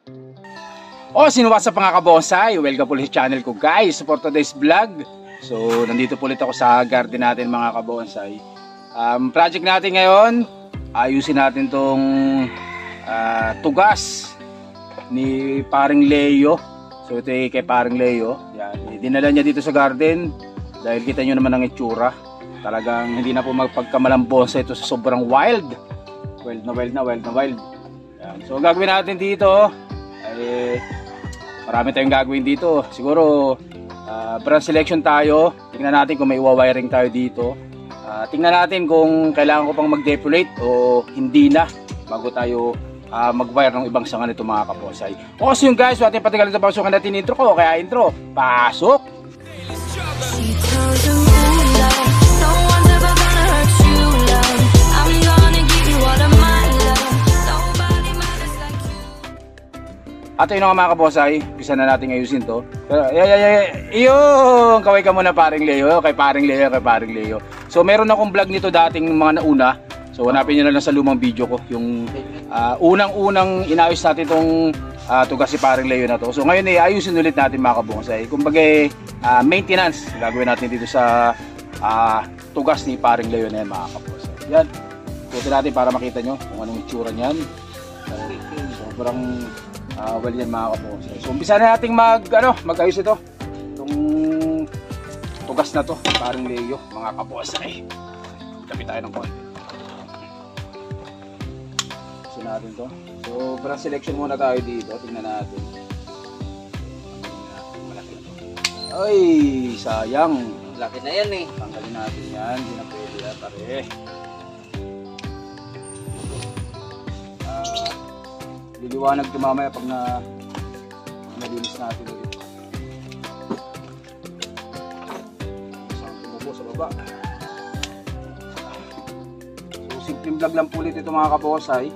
Sino what's up mga kabonsai? Welcome ulit sa channel ko guys for today's vlog. So nandito po ulit ako sa garden natin mga kabonsai. Project natin ngayon, ayusin natin tong tugas ni paring Leo. So ito kay paring Leo. Yan, dinala niya dito sa garden dahil kita nyo naman ang itsura. Talagang hindi na po magpagkamalang bonsai ito sa sobrang wild. Wild na wild. Yan. So gagawin natin dito ay marami tayong gagawin dito. Siguro brand selection tayo. Tingnan natin kung may wiring tayo dito. Tingnan natin kung kailangan ko pang mag-depolate o hindi na bago tayo mag-wire ng ibang sanga nito mga kabonsai. So yung guys, ating patigalan sa pasukan natin intro ko. Kaya intro, pasok! At yun nga mga kabonsai, pisa na natin ayusin to. Pero yung kaway ka muna paring Leo, kay paring Leo. So meron akong vlog nito dating mga nauna. So hanapin niyo na lang sa lumang video ko yung unang-unang inayos natin itong tugas si paring Leo na to. So ngayon ayusin ulit natin mga kabonsai. Kumbaga maintenance gagawin natin dito sa tugas ni paring Leo na yan mga kabonsai. Yan. Ikutin natin para makita nyo kung anong itsura niyan. Sobrang well yan mga kabonsai. So umpisa na natin mag-ayos ito. Itong tugas na to, paring Leo, mga kabonsai. Kapit tayo ng konti. Kasi natin to. So brand selection muna tayo dito. Tingnan natin. Malaki na to. Ay, sayang. Malaki na yan eh. Tanggalin natin yan. Hindi na pwede yan, pare. Liliwanag ito mamaya pag nalinis natin ulit. Tumubo sa baba. So simpleng vlog lang po ulit ito mga kabonsai.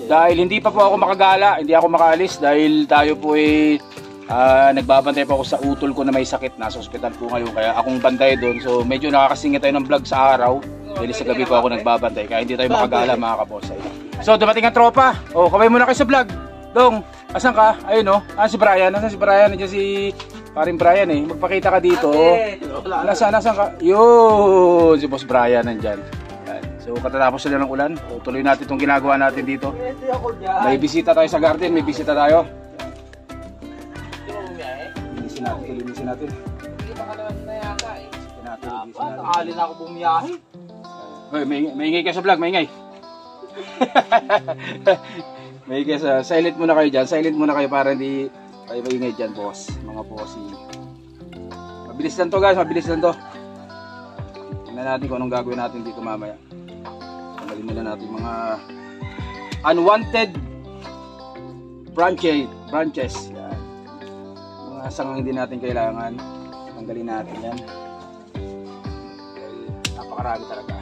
Dahil hindi pa po ako makagala, hindi ako makaalis dahil tayo po nagbabantay pa ako sa utol ko na may sakit. Nasa ospital po ngayon kaya akong bantay doon. So medyo nakakasingit tayo ng vlog sa araw dahil sa gabi po ako nagbabantay kaya hindi tayo makagala mga kabonsai. So dumating ang tropa. Kaway muna kayo sa vlog. Dong, asan ka? Ayun si Brian. Nasaan si Brian? Nandiyan si paring Brian eh. Magpakita ka dito. Nasaan ka? Yun, si Boss Brian nandyan. Yan. So katatapos sila ng ulan. Tuloy natin itong ginagawa natin dito. May bisita tayo sa garden. May bisita tayo. Linisin natin. Hindi pa ka naman na yata eh. Nakakali na ako bumiyahe. Maingay ka sa vlog, maingay. Maingay sa silent muna kayo dyan. Silent muna kayo para hindi kayo maingay dyan, boss. Mga bossy. Mabilis lang to guys, mabilis lang to. Tingnan natin kung anong gagawin natin dito mamaya. Tanggalin muna natin mga unwanted branches. Yan. Mga sangang hindi natin kailangan. Tanggalin natin yan. Napakarami talaga.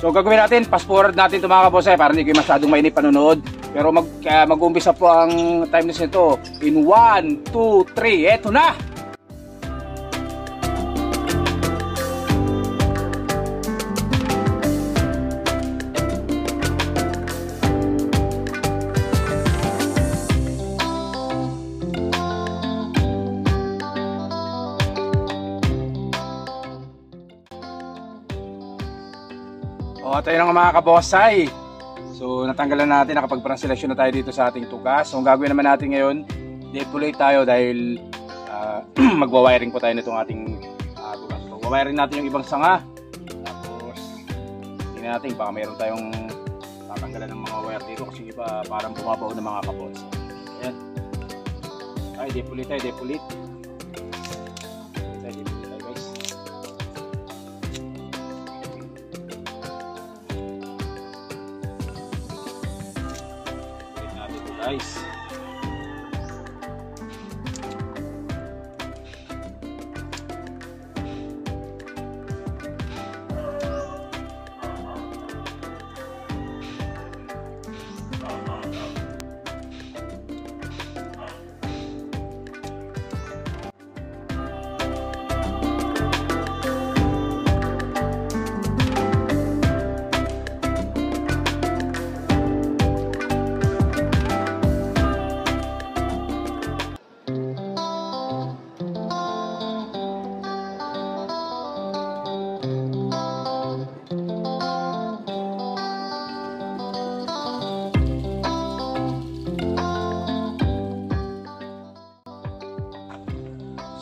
So gagawin natin, fast forward natin ito mga kabonsai para hindi kayo masyadong mainip panonood. Pero mag-umpisa po ang timeless nito in 1, 2, 3, eto na! At ayun nga mga kabonsai. So natanggalan natin, nakapag-brand selection na tayo dito sa ating tugas. So ang gagawin naman natin ngayon, depolate tayo dahil magwa-wiring po tayo nitong ating tugas. So wa-wiring natin yung ibang sanga. Tapos tingnan natin baka mayroon tayong tatanggalan ng mga wire dito kasi iba parang bumabaw ng mga kabonsai. Ayan. Ay, depulit tayo, depulit. Depulit tayo guys. Depulit natin ito guys.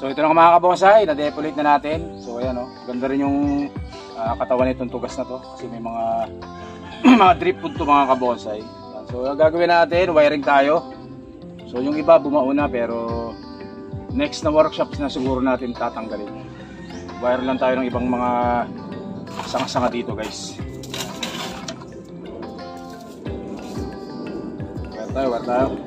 So ito na mga kabonsai, na-depulate na natin. So ayan o, ganda rin yung katawan nitong tugas na to. Kasi may mga mga drip food to mga kabonsai. So ang gagawin natin, wiring tayo. So yung iba bumauna pero next na workshops na siguro natin tatanggalin. Wire lang tayo ng ibang mga sanga-sanga dito guys. Wire tayo.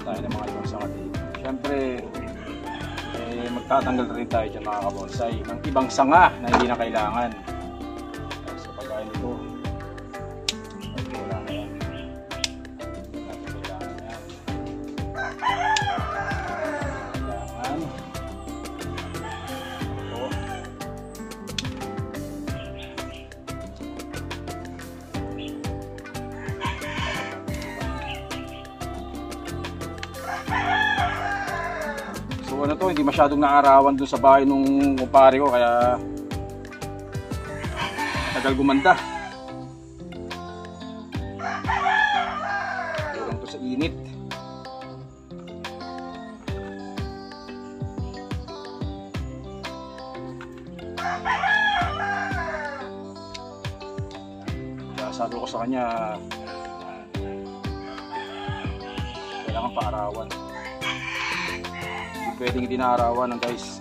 Tayo ng mga ibang sanga dito. Siyempre magtatanggal rin tayo dyan mga kabonsai ng ibang sanga na hindi na kailangan. So pagkain ito wala na yan. Hindi natin kailangan yan. Kailangan ito. So ano to, hindi masyadong naarawan dun sa bahay nung kumpare ko kaya tagal gumanda. Kurang to sa init. Kaya sabi ko sa kanya kailangan paarawan. Pwedeng hindi naarawan ng guys.